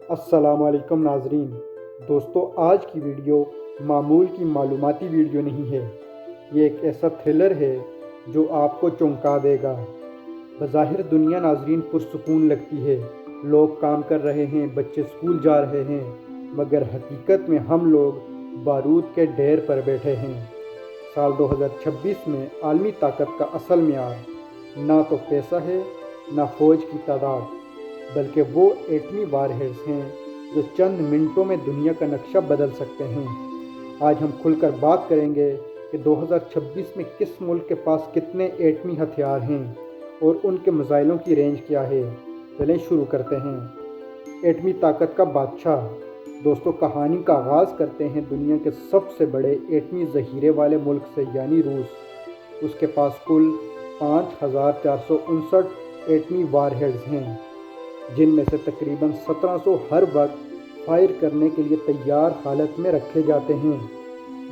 السلام علیکم ناظرین۔ دوستو، آج کی ویڈیو معمول کی معلوماتی ویڈیو نہیں ہے، یہ ایک ایسا تھرلر ہے جو آپ کو چونکا دے گا۔ بظاہر دنیا ناظرین پرسکون لگتی ہے، لوگ کام کر رہے ہیں، بچے سکول جا رہے ہیں، مگر حقیقت میں ہم لوگ بارود کے ڈھیر پر بیٹھے ہیں۔ سال 2026 میں عالمی طاقت کا اصل معیار نہ تو پیسہ ہے، نہ فوج کی تعداد، بلکہ وہ ایٹمی وار ہیڈز ہیں جو چند منٹوں میں دنیا کا نقشہ بدل سکتے ہیں۔ آج ہم کھل کر بات کریں گے کہ 2026 میں کس ملک کے پاس کتنے ایٹمی ہتھیار ہیں اور ان کے میزائلوں کی رینج کیا ہے۔ چلیں شروع کرتے ہیں۔ ایٹمی طاقت کا بادشاہ۔ دوستو، کہانی کا آغاز کرتے ہیں دنیا کے سب سے بڑے ایٹمی ذخیرے والے ملک سے، یعنی روس۔ اس کے پاس کل 5459 ایٹمی وار ہیڈز ہیں، جن میں سے تقریباً 1700 ہر وقت فائر کرنے کے لیے تیار حالت میں رکھے جاتے ہیں،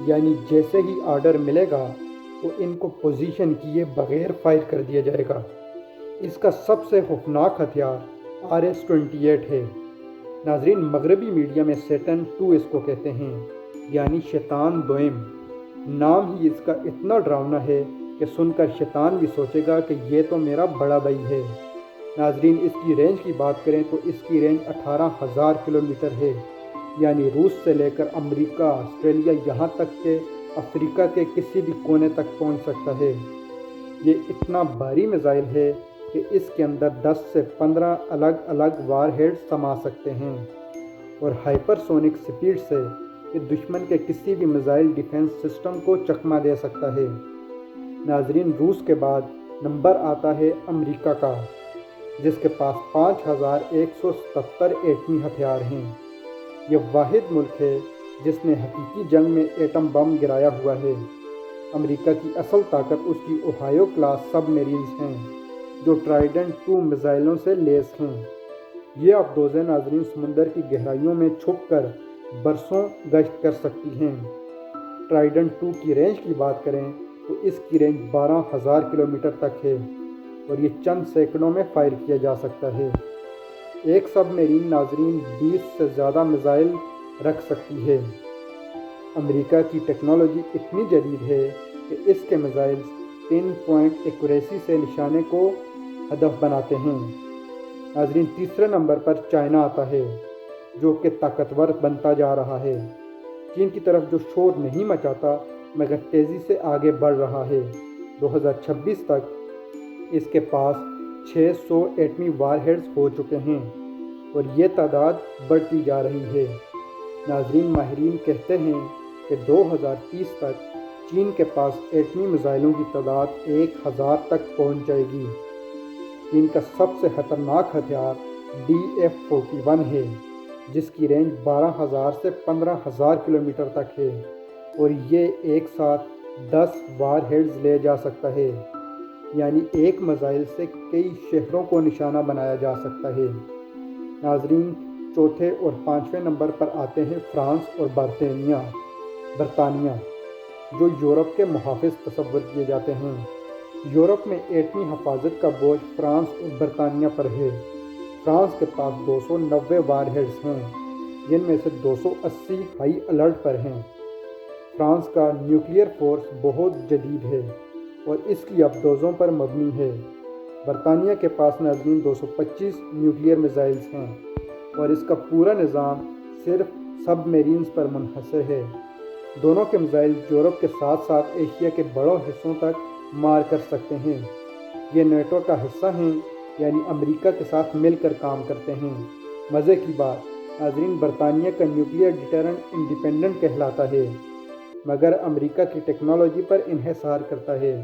یعنی جیسے ہی آرڈر ملے گا تو ان کو پوزیشن کیے بغیر فائر کر دیا جائے گا۔ اس کا سب سے خوفناک ہتھیار RS-28 ہے۔ ناظرین، مغربی میڈیا میں سیٹن 2 اس کو کہتے ہیں، یعنی شیطان دوئم۔ نام ہی اس کا اتنا ڈراؤنا ہے کہ سن کر شیطان بھی سوچے گا کہ یہ تو میرا بڑا بھائی ہے۔ ناظرین، اس کی رینج کی بات کریں تو اس کی رینج 18,000 کلومیٹر ہے، یعنی روس سے لے کر امریکہ، آسٹریلیا، یہاں تک کہ افریقہ کے کسی بھی کونے تک پہنچ سکتا ہے۔ یہ اتنا بھاری میزائل ہے کہ اس کے اندر 10 سے 15 الگ الگ وار ہیڈ سما سکتے ہیں، اور ہائپر سونک سپیڈ سے یہ دشمن کے کسی بھی میزائل ڈیفنس سسٹم کو چکما دے سکتا ہے۔ ناظرین، روس کے بعد نمبر آتا ہے امریکہ کا، جس کے پاس 5177 ایٹمی ہتھیار ہیں۔ یہ واحد ملک ہے جس نے حقیقی جنگ میں ایٹم بم گرایا ہوا ہے۔ امریکہ کی اصل طاقت اس کی اوہایو کلاس سب میرینز ہیں، جو ٹرائیڈنٹ 2 میزائلوں سے لیس ہیں۔ یہ افدوزیں ناظرین سمندر کی گہرائیوں میں چھپ کر برسوں گشت کر سکتی ہیں۔ ٹرائیڈنٹ 2 کی رینج کی بات کریں تو اس کی رینج 12,000 کلومیٹر تک ہے، اور یہ چند سیکنڈوں میں فائر کیا جا سکتا ہے۔ ایک سب میرین ناظرین 20 سے زیادہ میزائل رکھ سکتی ہے۔ امریکہ کی ٹیکنالوجی اتنی جدید ہے کہ اس کے میزائلز پن پوائنٹ ایکوریسی سے نشانے کو ہدف بناتے ہیں۔ ناظرین، تیسرے نمبر پر چائنا آتا ہے، جو کہ طاقتور بنتا جا رہا ہے۔ چین کی طرف جو شور نہیں مچاتا مگر تیزی سے آگے بڑھ رہا ہے۔ 2026 تک اس کے پاس 600 ایٹمی وار ہیڈز ہو چکے ہیں، اور یہ تعداد بڑھتی جا رہی ہے۔ ناظرین، ماہرین کہتے ہیں کہ 2030 تک چین کے پاس ایٹمی میزائلوں کی تعداد 1000 تک پہنچ جائے گی۔ چین کا سب سے خطرناک ہتھیار DF-41 ہے، جس کی رینج 12,000 سے 15,000 کلومیٹر تک ہے، اور یہ ایک ساتھ 10 وار ہیڈز لے جا سکتا ہے، یعنی ایک میزائل سے کئی شہروں کو نشانہ بنایا جا سکتا ہے۔ ناظرین، چوتھے اور 5ویں نمبر پر آتے ہیں فرانس اور برطانیہ، جو یورپ کے محافظ تصور کیے جاتے ہیں۔ یورپ میں ایٹمی حفاظت کا بوجھ فرانس اور برطانیہ پر ہے۔ فرانس کے پاس 290 وار ہیڈز ہیں، جن میں سے 280 ہائی الرٹ پر ہیں۔ فرانس کا نیوکلیئر فورس بہت جدید ہے اور اس کی افدوزوں پر مبنی ہے۔ برطانیہ کے پاس ناظرین 225 نیوکلیئر میزائلز ہیں، اور اس کا پورا نظام صرف سب میرینز پر منحصر ہے۔ دونوں کے میزائل یورپ کے ساتھ ساتھ ایشیا کے بڑوں حصوں تک مار کر سکتے ہیں۔ یہ نیٹو کا حصہ ہیں، یعنی امریکہ کے ساتھ مل کر کام کرتے ہیں۔ مزے کی بات، ناظرین، برطانیہ کا نیوکلیئر ڈیٹرنٹ انڈیپینڈنٹ کہلاتا ہے، مگر امریکہ کی ٹیکنالوجی پر انحصار کرتا ہے،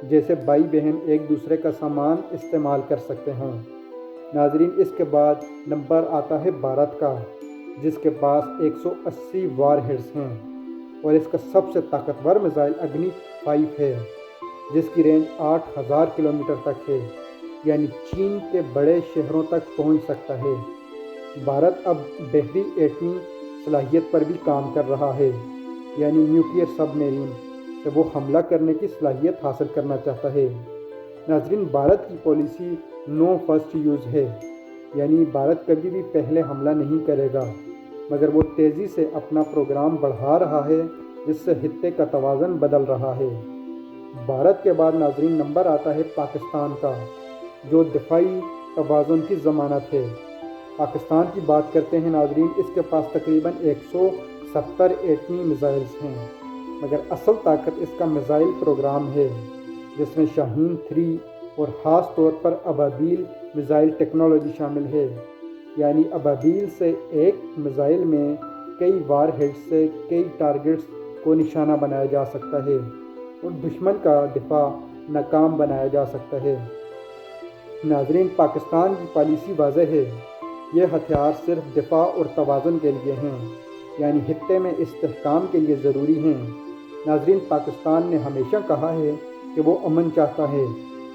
جیسے بھائی بہن ایک دوسرے کا سامان استعمال کر سکتے ہوں۔ ناظرین، اس کے بعد نمبر آتا ہے بھارت کا، جس کے پاس 180 وار ہیڈز ہیں، اور اس کا سب سے طاقتور میزائل اگنی 5 ہے، جس کی رینج 8,000 کلومیٹر تک ہے، یعنی چین کے بڑے شہروں تک پہنچ سکتا ہے۔ بھارت اب بحری ایٹمی صلاحیت پر بھی کام کر رہا ہے، یعنی نیوکلیئر سب میرین سے وہ حملہ کرنے کی صلاحیت حاصل کرنا چاہتا ہے۔ ناظرین، بھارت کی پالیسی نو فرسٹ یوز ہے، یعنی بھارت کبھی بھی پہلے حملہ نہیں کرے گا، مگر وہ تیزی سے اپنا پروگرام بڑھا رہا ہے، جس سے خطے کا توازن بدل رہا ہے۔ بھارت کے بعد ناظرین نمبر آتا ہے پاکستان کا، جو دفاعی توازن کی ضمانت ہے۔ پاکستان کی بات کرتے ہیں ناظرین، اس کے پاس تقریباً 170 ایٹمی میزائلز ہیں، مگر اصل طاقت اس کا میزائل پروگرام ہے، جس میں شاہین 3 اور خاص طور پر ابابیل میزائل ٹیکنالوجی شامل ہے۔ یعنی ابابیل سے ایک میزائل میں کئی وار ہیڈ سے کئی ٹارگٹس کو نشانہ بنایا جا سکتا ہے اور دشمن کا دفاع ناکام بنایا جا سکتا ہے۔ ناظرین، پاکستان کی پالیسی واضح ہے، یہ ہتھیار صرف دفاع اور توازن کے لیے ہیں، یعنی خطے میں استحکام کے لیے ضروری ہیں۔ ناظرین، پاکستان نے ہمیشہ کہا ہے کہ وہ امن چاہتا ہے،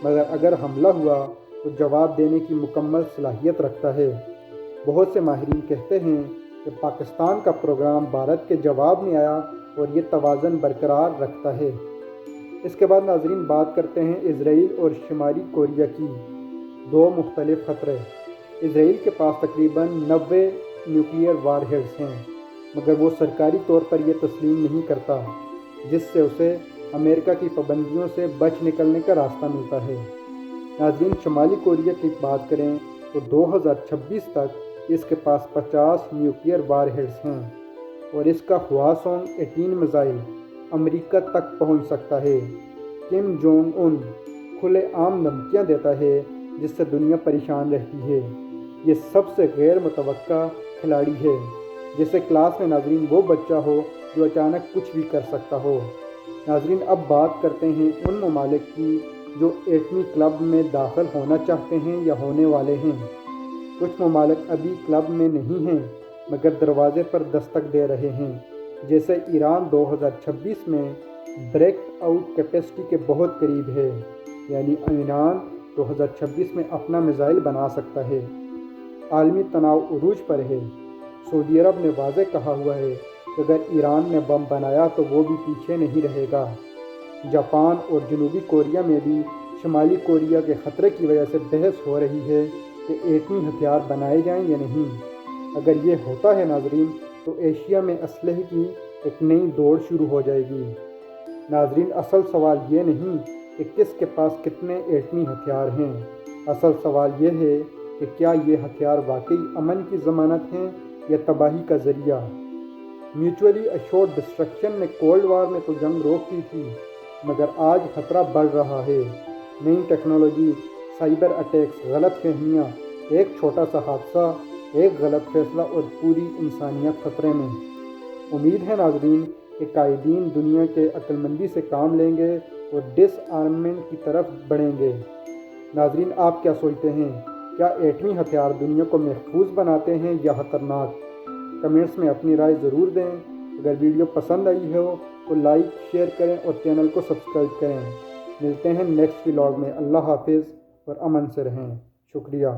مگر اگر حملہ ہوا تو جواب دینے کی مکمل صلاحیت رکھتا ہے۔ بہت سے ماہرین کہتے ہیں کہ پاکستان کا پروگرام بھارت کے جواب میں آیا اور یہ توازن برقرار رکھتا ہے۔ اس کے بعد ناظرین بات کرتے ہیں اسرائیل اور شمالی کوریا کی، دو مختلف خطرے۔ اسرائیل کے پاس تقریباً 90 نیوکلیئر وار ہیڈز ہیں، مگر وہ سرکاری طور پر یہ تسلیم نہیں کرتا، جس سے اسے امریکہ کی پابندیوں سے بچ نکلنے کا راستہ ملتا ہے۔ ناظرین، شمالی کوریا کی بات کریں تو 2026 تک اس کے پاس 50 نیوکلیئر وار ہیڈز ہیں اور اس کا ہواسونگ 18 میزائل امریکہ تک پہنچ سکتا ہے۔ کم جونگ ان کھلے عام دھمکیاں دیتا ہے، جس سے دنیا پریشان رہتی ہے۔ یہ سب سے غیر متوقع کھلاڑی ہے، جیسے کلاس میں ناظرین وہ بچہ ہو جو اچانک کچھ بھی کر سکتا ہو۔ ناظرین، اب بات کرتے ہیں ان ممالک کی جو ایٹمی کلب میں داخل ہونا چاہتے ہیں یا ہونے والے ہیں۔ کچھ ممالک ابھی کلب میں نہیں ہیں، مگر دروازے پر دستک دے رہے ہیں، جیسے ایران 2026 میں بریک آؤٹ کیپیسٹی کے بہت قریب ہے، یعنی ایران 2026 میں اپنا میزائل بنا سکتا ہے۔ عالمی تناؤ عروج پر ہے۔ سعودی عرب نے واضح کہا ہوا ہے کہ اگر ایران نے بم بنایا تو وہ بھی پیچھے نہیں رہے گا۔ جاپان اور جنوبی کوریا میں بھی شمالی کوریا کے خطرے کی وجہ سے بحث ہو رہی ہے کہ ایٹمی ہتھیار بنائے جائیں یا نہیں۔ اگر یہ ہوتا ہے ناظرین، تو ایشیا میں اسلحے کی ایک نئی دوڑ شروع ہو جائے گی۔ ناظرین، اصل سوال یہ نہیں کہ کس کے پاس کتنے ایٹمی ہتھیار ہیں، اصل سوال یہ ہے کہ کیا یہ ہتھیار واقعی امن کی ضمانت ہیں یا تباہی کا ذریعہ۔ میوچولی ایشورڈ ڈسٹرکشن نے کولڈ وار میں تو جنگ روک دی تھی، مگر آج خطرہ بڑھ رہا ہے۔ نئی ٹیکنالوجی، سائبر اٹیکس، غلط فہمیاں، ایک چھوٹا سا حادثہ، ایک غلط فیصلہ اور پوری انسانیت خطرے میں۔ امید ہے ناظرین کہ قائدین دنیا کے عقل مندی سے کام لیں گے اور ڈس آرممنٹ کی طرف بڑھیں گے۔ ناظرین، آپ کیا سوچتے ہیں؟ کیا ایٹمی ہتھیار دنیا کو محفوظ بناتے ہیں یا خطرناک؟ کمنٹس میں اپنی رائے ضرور دیں۔ اگر ویڈیو پسند آئی ہو تو لائک، شیئر کریں اور چینل کو سبسکرائب کریں۔ ملتے ہیں نیکسٹ ولاگ میں۔ اللہ حافظ اور امن سے رہیں۔ شکریہ۔